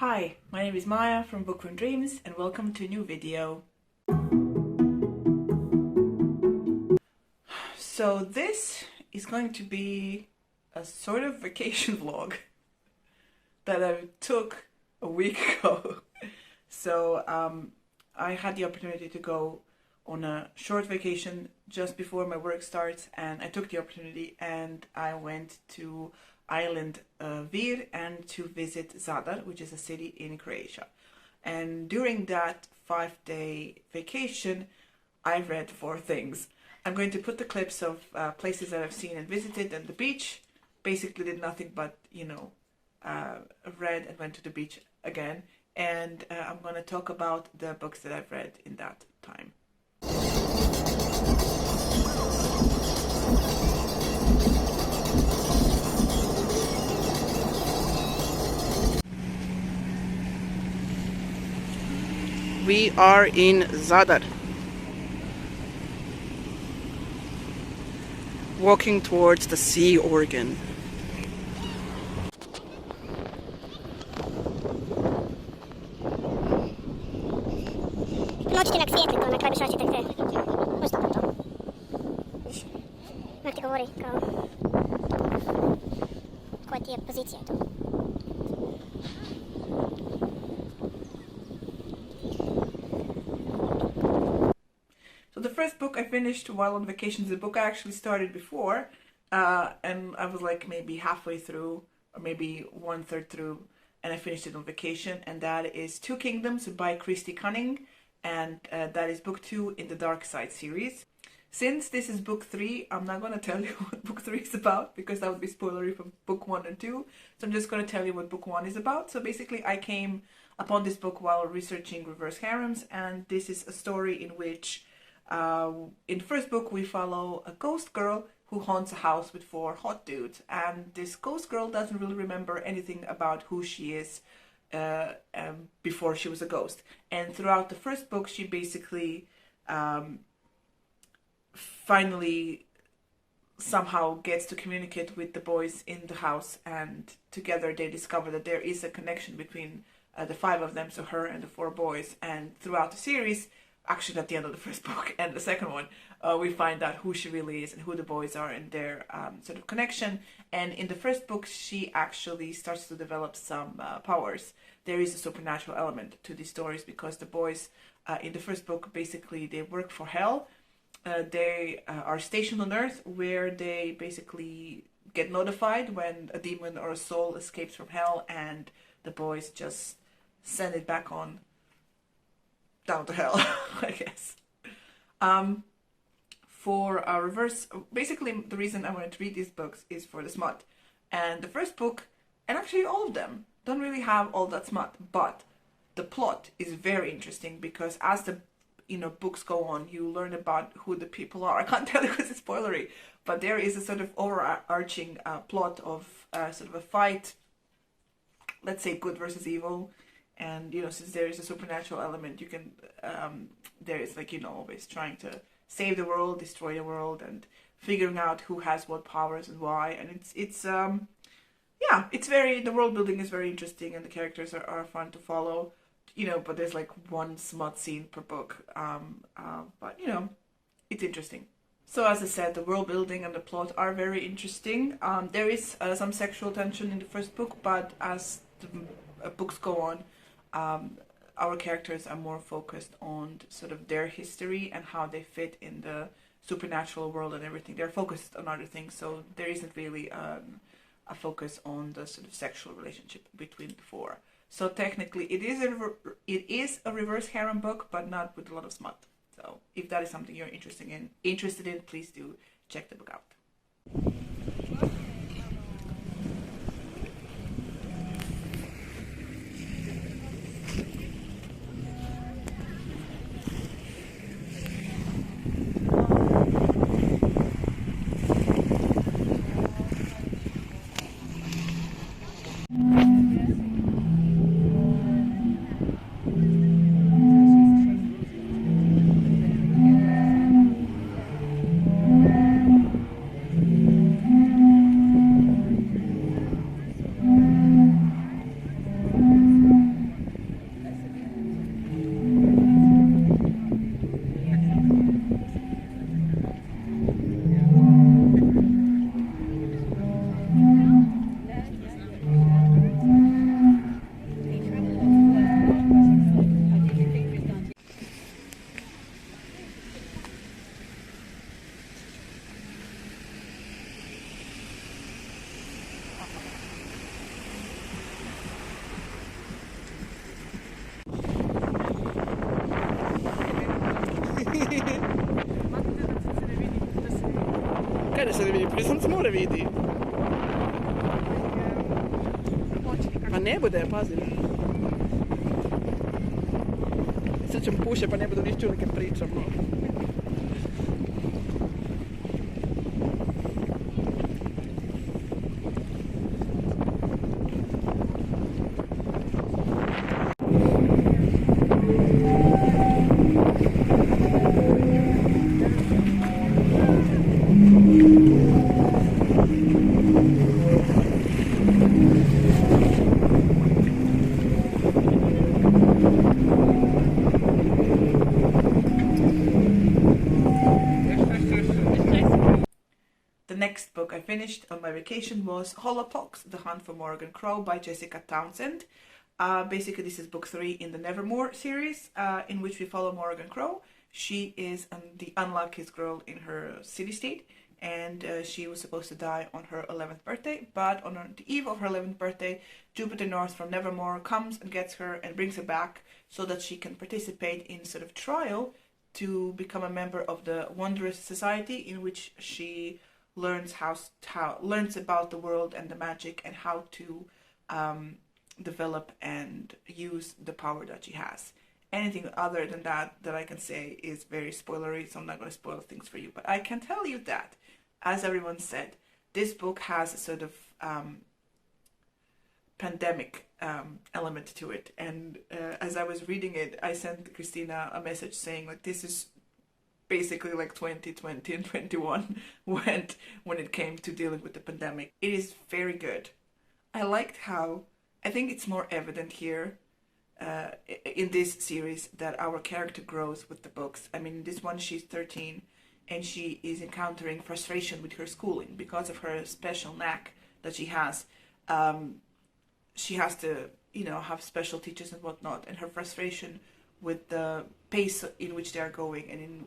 Hi, my name is Maja from Bookworm Dreams and welcome to a new video. So this is going to be a sort of vacation vlog that I took a week ago. So I had the opportunity to go on a short vacation just before my work starts, and I took the opportunity and I went to island Vir and to visit Zadar, which is a city in Croatia. And during that 5-day vacation, I read 4 things. I'm going to put the clips of places that I've seen and visited, and the beach. Basically did nothing but, read and went to the beach again. And I'm going to talk about the books that I've read in that time. We are in Zadar, walking towards the Sea Organ. Noćite nek svijetli to, na kraju ćete te. Možda to. Viš, nek ti govori kao koja ti je pozicija tu. So the first book I finished while on vacation is a book I actually started before, and I was like maybe halfway through, or maybe 1/3 through, and I finished it on vacation, and that is Two Kingdoms by Christy Cunning, and that is book 2 in the Dark Side series. Since this is book 3, I'm not going to tell you what book 3 is about, because that would be spoilery from book 1 and 2, so I'm just going to tell you what book 1 is about. So basically I came upon this book while researching reverse harems, and this is a story in which in the first book we follow a ghost girl who haunts a house with 4 hot dudes, and this ghost girl doesn't really remember anything about who she is before she was a ghost. And throughout the first book she basically finally somehow gets to communicate with the boys in the house, and together they discover that there is a connection between the 5 of them, so her and the 4 boys. And throughout the series, actually at the end of the first book and the second one, we find out who she really is and who the boys are and their sort of connection. And in the first book she actually starts to develop some powers. There is a supernatural element to these stories, because the boys in the first book basically they work for hell. They are stationed on Earth, where they basically get notified when a demon or a soul escapes from hell, and the boys just send it back on down to hell, I guess. For a reverse, basically the reason I wanted to read these books is for the smut. And the first book, and actually all of them, don't really have all that smut, but the plot is very interesting, because as the books go on, you learn about who the people are. I can't tell you because it's spoilery, but there is a sort of overarching plot of sort of a fight, let's say good versus evil. And since there is a supernatural element, you can there is always trying to save the world, destroy the world, and figuring out who has what powers and why. And it's very, the world building is very interesting, and the characters are fun to follow. But there's like 1 smut scene per book. But it's interesting. So as I said, the world building and the plot are very interesting. There is some sexual tension in the first book, but as the books go on, our characters are more focused on sort of their history and how they fit in the supernatural world and everything. They're focused on other things, so there isn't really a focus on the sort of sexual relationship between the 4. So technically it is a reverse harem book, but not with a lot of smut. So if that is something you're interested in, please do check the book out. se ne vidi, prije sam se more vidi. Pa ne bude, pazi. Sad ćemo puše pa ne budu ništa čuli kad pričamo. The next book I finished on my vacation was Holopox, The Hunt for Morgan Crow by Jessica Townsend. Basically, this is book 3 in the Nevermore series, in which we follow Morgan Crow. She is the unluckiest girl in her city-state, and she was supposed to die on her 11th birthday, but on the eve of her 11th birthday, Jupiter North from Nevermore comes and gets her and brings her back so that she can participate in sort of trial to become a member of the Wondrous Society, in which she learns learns about the world and the magic and how to develop and use the power that she has. Anything other than that I can say is very spoilery, so I'm not going to spoil things for you. But I can tell you that, as everyone said, this book has a sort of pandemic element to it. And as I was reading it, I sent Christina a message saying, like, this is basically like 2020 and 21 went when it came to dealing with the pandemic. It is very good. I liked how, I think it's more evident here in this series that our character grows with the books. I mean, this one, she's 13 and she is encountering frustration with her schooling because of her special knack that she has. She has to, you know, have special teachers and whatnot, and her frustration with the pace in which they are going and in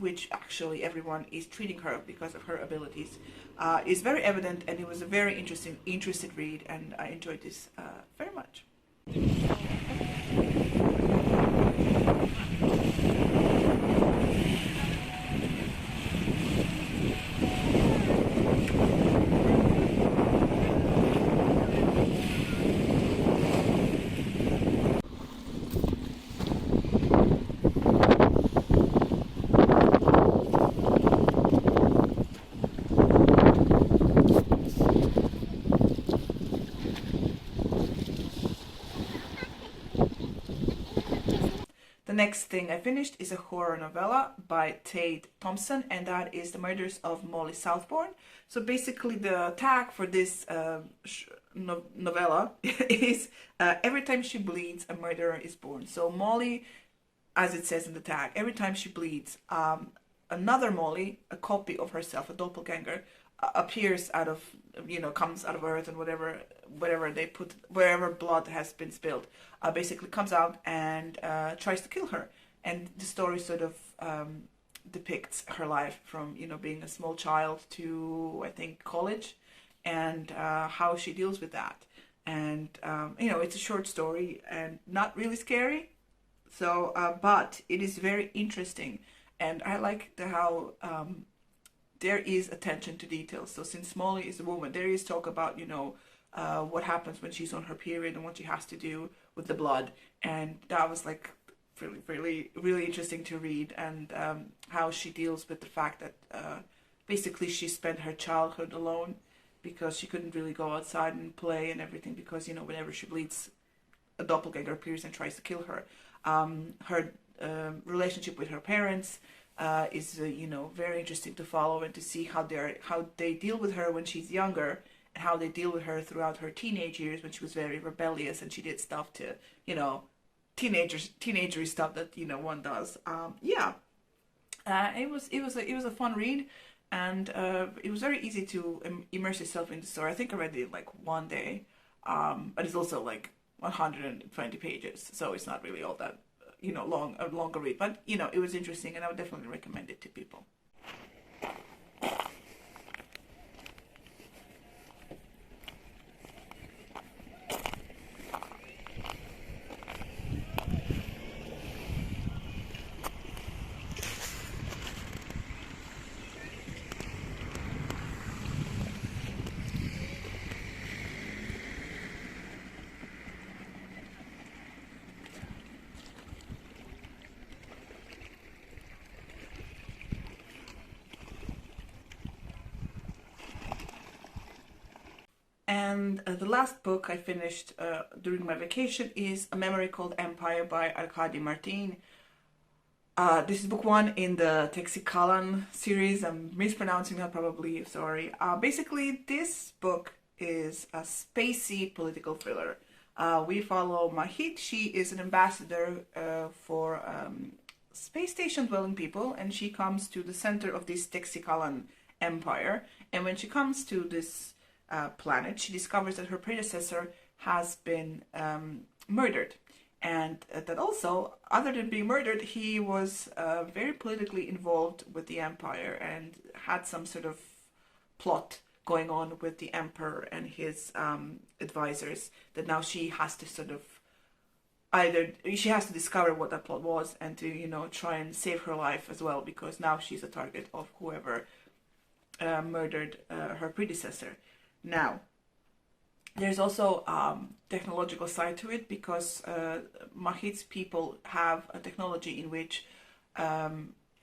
which actually everyone is treating her because of her abilities is very evident, and it was a very interesting read, and I enjoyed this very much. The next thing I finished is a horror novella by Tate Thompson, and that is The Murders of Mollybourne. So basically the tag for this novella is every time she bleeds, a murderer is born. So Molly, as it says in the tag, every time she bleeds, another Molly, a copy of herself, a doppelganger, appears out of, you know, comes out of earth and whatever they put, wherever blood has been spilled, basically comes out and tries to kill her. And the story sort of depicts her life from, you know, being a small child to, I think, college, and how she deals with that. And you know, it's a short story and not really scary, so but it is very interesting, and I like how there is attention to details. So since Molly is a woman, there is talk about, you know, what happens when she's on her period and what she has to do with the blood, and that was like really interesting to read, and how she deals with the fact that basically she spent her childhood alone because she couldn't really go outside and play and everything, because, you know, whenever she bleeds, a doppelganger appears and tries to kill her. Her relationship with her parents is you know, very interesting to follow, and to see how they deal with her when she's younger, and how they deal with her throughout her teenage years when she was very rebellious and she did stuff to, you know, teenagery stuff that, you know, one does. It was a fun read, and it was very easy to immerse yourself in the story. I think I read it like one day, but it's also like 120 pages, so it's not really all that, you know, a longer read, but, you know, it was interesting, and I would definitely recommend it to people. And the last book I finished during my vacation is A Memory Called Empire by Arkady Martin. This is book 1 in the Texikalan series. I'm mispronouncing that probably, sorry. Basically, this book is a spacey political thriller. We follow Mahit. She is an ambassador for space station dwelling people, and she comes to the center of this Texikalan empire. And when she comes to this planet, she discovers that her predecessor has been murdered. And that also, other than being murdered, he was very politically involved with the empire and had some sort of plot going on with the emperor and his advisors, that now she has to sort of she has to discover what that plot was and to, you know, try and save her life as well, because now she's a target of whoever murdered her predecessor. Now, there's also technological side to it, because Mahit's people have a technology in which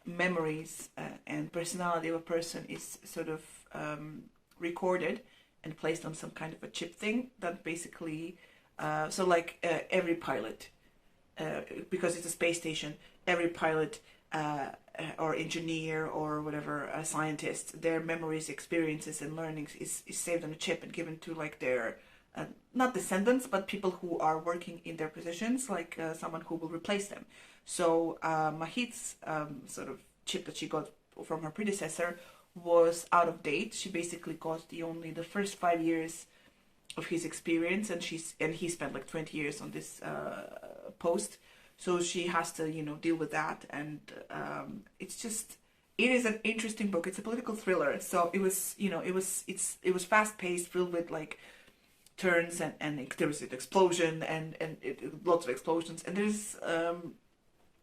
memories and personality of a person is sort of recorded and placed on some kind of a chip thing that basically, so like every pilot, because it's a space station, every pilot or engineer or whatever, scientist, their memories, experiences and learnings is saved on a chip and given to like their not descendants, but people who are working in their positions, like someone who will replace them. So Mahit's sort of chip that she got from her predecessor was out of date. She basically got only the first 5 years of his experience, and he spent like 20 years on this post. So she has to, you know, deal with that, and it is an interesting book. It's a political thriller, so it was, you know, it was fast paced, filled with like turns, and there was an explosion and lots of explosions, and there's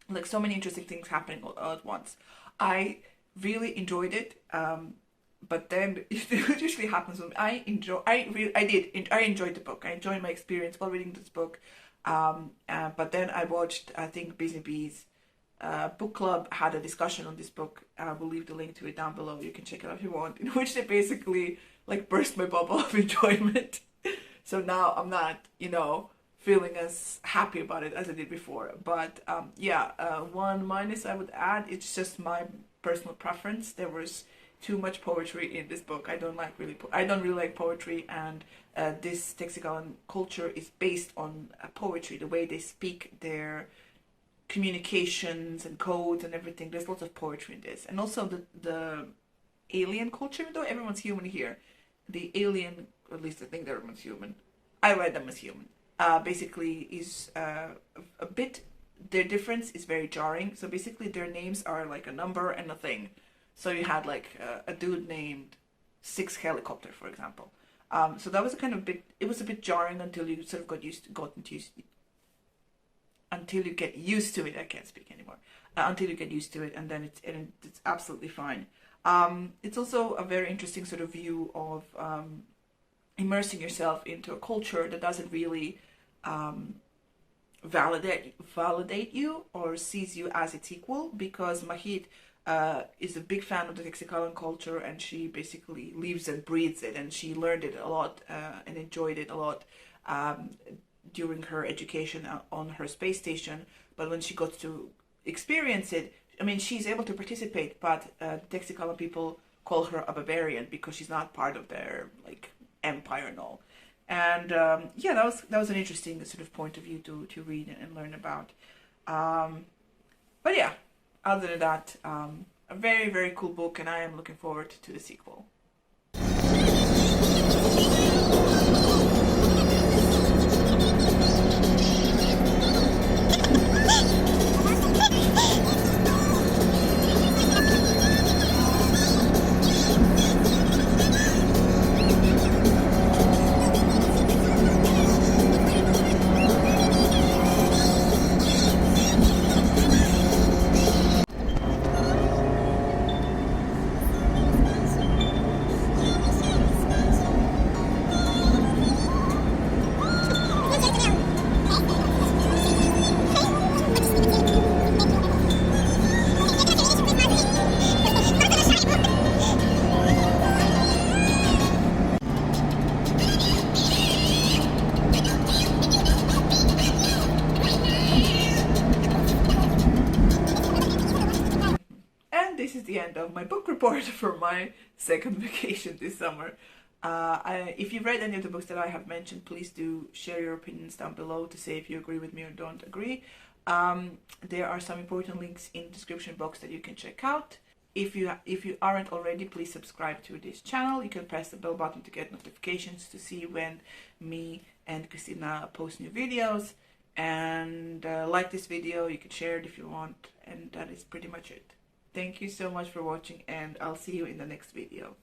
like so many interesting things happening all at once. I really enjoyed it, but then it usually happens when I enjoyed the book. I enjoyed my experience while reading this book. But then I watched, I think Busy Bees book club had a discussion on this book. I will leave the link to it down below. You can check it out if you want, in which they basically like burst my bubble of enjoyment. So now I'm not, you know, feeling as happy about it as I did before. But one minus I would add, it's just my personal preference. There was too much poetry in this book. I don't really like poetry, and this Texikalan culture is based on poetry, the way they speak, their communications and codes and everything. There's lots of poetry in this. And also the alien culture, though everyone's human here, the alien, at least I think everyone's human, I read them as human, basically is a bit, their difference is very jarring. So basically their names are like a number and a thing. So you had like a dude named Six Helicopter, for example. So that was it was a bit jarring until you sort of until you get used to it. I can't speak anymore. Until you get used to it, and then it's absolutely fine. It's also a very interesting sort of view of immersing yourself into a culture that doesn't really validate you or sees you as its equal, because Mahit is a big fan of the Texikalan culture, and she basically lives and breathes it, and she learned it a lot and enjoyed it a lot during her education on her space station. But when she got to experience it, I mean, she's able to participate, but Texikalan people call her a barbarian because she's not part of their like empire and all. And that was an interesting sort of point of view to read and learn about. But yeah, other than that, a very, very cool book, and I am looking forward to the sequel. the end of my book report for my second vacation this summer. If you've read any of the books that I have mentioned, please do share your opinions down below to say if you agree with me or don't agree. There are some important links in the description box that you can check out. If you aren't already, please subscribe to this channel. You can press the bell button to get notifications to see when me and Christina post new videos. And like this video, you can share it if you want. And that is pretty much it. Thank you so much for watching, and I'll see you in the next video.